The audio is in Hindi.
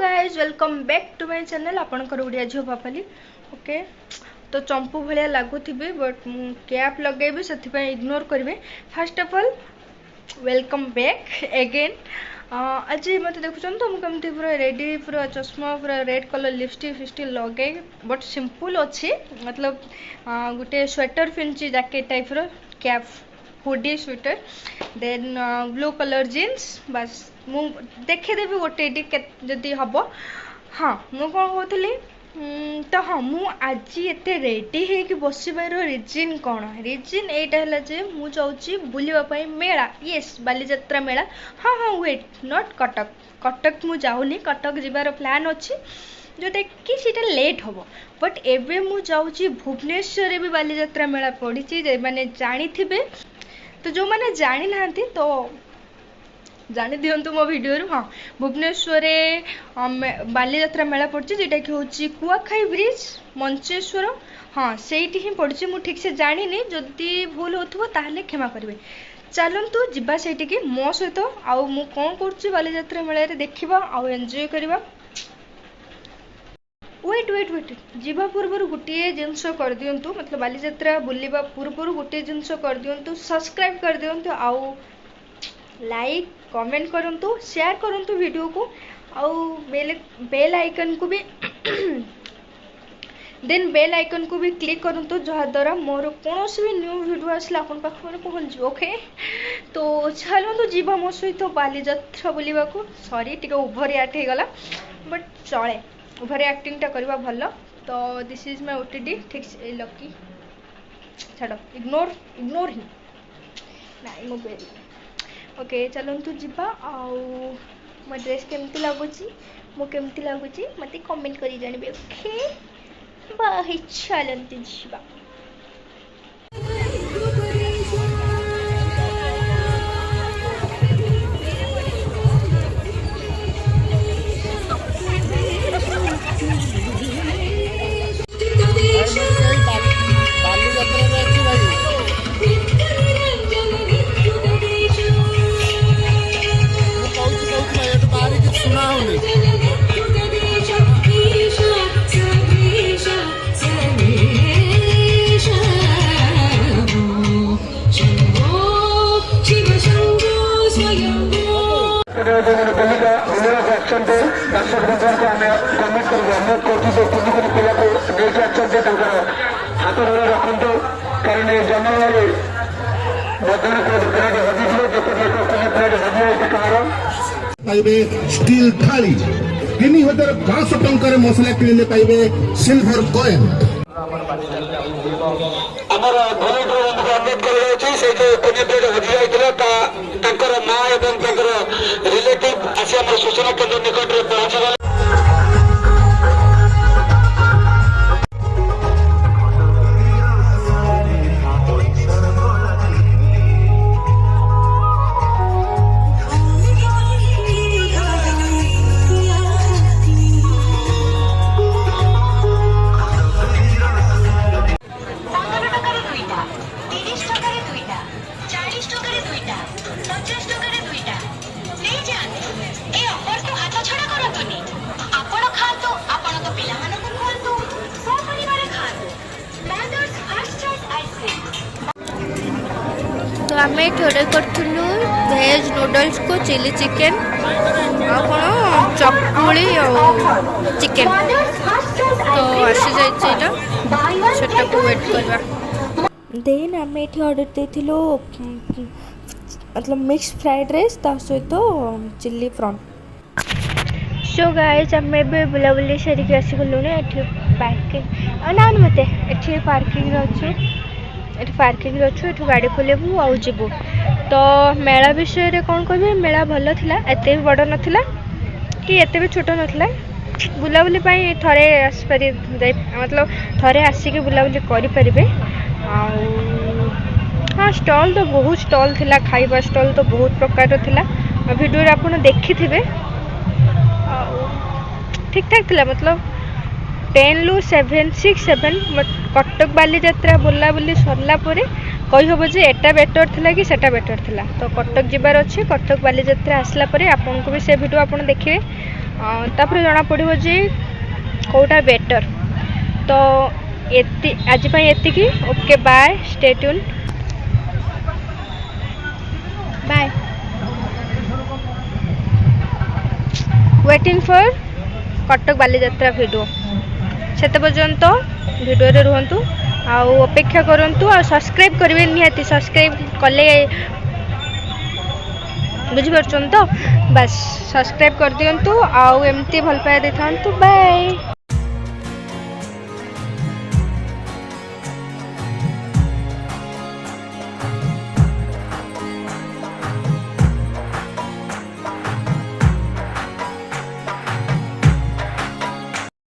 Guys welcome back to my channel आपणकर ओडिया झील पापाली ओके। तो चंपू भाया लगुवे बट मु कैप लगेबी से इग्नोर करेंगे। First of all welcome back again. आज मत देखुन तो मुझे पूरा रेडी पूरा चश्मा पूरा रेड कलर लिपस्टिक फिस्टिक लगे बट सिंपल अच्छी मतलब गोटे स्वेटर पिंधि जैकेट टाइप रो cap hoodie sweater then blue colour jeans बस मु देखेदेवी गोटे जदि हम। हाँ मु कौन कहती तो हाँ मु आज एते रेडी है बसबार रिजन कौन रिजन यहाँ जे मु जाऊँगी बुलवाई मेला येस बालीजात्रा मेला। हाँ हाँ वेट नॉट कटक कटक मु जाऊनी कटक जीवार प्लान अच्छी जोटा कि सीटा लेट हम बट एबे मु जाऊँगी भुवनेश्वर भी बालीजात्रा मेला पड़ी मैंने जानी थे तो जो मैंने जानी ना तो जानी दिंतु मो वीडियो। हाँ भुवनेश्वर बालीजात्रा मेला पड़ी जोटा कि हूँ कुआखाई ब्रिज मंचेश्वर। हाँ से ही पड़ी मुझे ठीक से जानी जदि भूल हो ताहले क्षमा करेंगे। चलतु जीवा से मो सहित आउ मु कौन कर बालीजात्रा मेला देखा आउ एंजॉय करवा। वेट वेट वेट जीवा पूर्व गोटे जिनस कर दिंतु मतलब बालीजात्रा बुलवा पूर्व गोटे जिनस कर दिंतु सब्सक्राइब कर दिंतु आउ लाइक कमेंट करंतु शेयर करंतु वीडियो को आउ बेल आइकन को भी देन बेल आइकन को भी क्लिक करंतु जहाद्वारा मोर कौन भी न्यू वीडियो आसला अपन पाख में पहुँच ओके। तो चलतु जीवा मो सहित बालीजात्रा बुलवा को सॉरी टिके ओभर रिएक्ट हो गला बट चले ओभर रिएक्टिंग टा करवा भल। तो दिस इज माय ओटीडी ठीक से लकी छाड़ इग्नोर इग्नोर ही नाई मो ओके। चलतु जीवा आउ मो ड्रेस केमती लगुच मो केमती लगुच मत कमेंट कर जानवे ओके बाय चलतु जीवा। स्टील थाली 3500 टंकार मसला किणिले पाइबे सिल्वर कॉइन आमर धनी अनुरोध कर माँ एवं रिलेटिव आसी आम सूचना केन्द्र निकट में पहुंचल। तो आम ऑर्डर करूँ भेज नूडल्स को चिली चिकेन कौन चकुली चिकेन तो आसी जाटा को वेट करवा। देन आम ये ऑर्डर देथिलो मतलब मिक्स फ्राइड राइस ता सहित चिल्ली प्रॉन। सो गाइस आम बुलाबुली सारिक आसीगलुण ये पार्किंग ना मत ये पार्किंग अच्छे ये पार्किंग अच्छु ये गाड़ी खोलू आउ जीवु। तो मेला विषय कौन कह मेला भल थिला एते भी बड़ नथिला कि एते भी छोट नथिला बुलाबुली थरे आसपारी मतलब थरे आसिक बुलाबुली करें। हाँ स्टॉल तो बहुत स्टॉल थिला खाइबा स्टॉल तो बहुत प्रकार थिला वीडियो आपन देखि थिबे ठीक ठाक थिला मतलब 10 ରୁ 7 6 7 कटक बालीजात्रा बुलाबुली सरला परे कही हम जे एटा बेटर थिला कि सेटा बेटर थिला। तो कटक जीवार अच्छे कटक बालीजात्रा आसला परे आपन को भी से वीडियो आपन देखिए तापर जना पड़ो जे कौटा बेटर। तो आज एति okay bye stay tune bye waiting for Cuttack Balijatra video से पर्यंत वीडियो रे रुहंतु आउ अपेक्षा करंतु आ सब्सक्राइब करेंगे निहाती सब्सक्राइब कले बुझिपार तो बस सब्सक्राइब कर दिंतु आउ एमती भल पाए देखा बाय।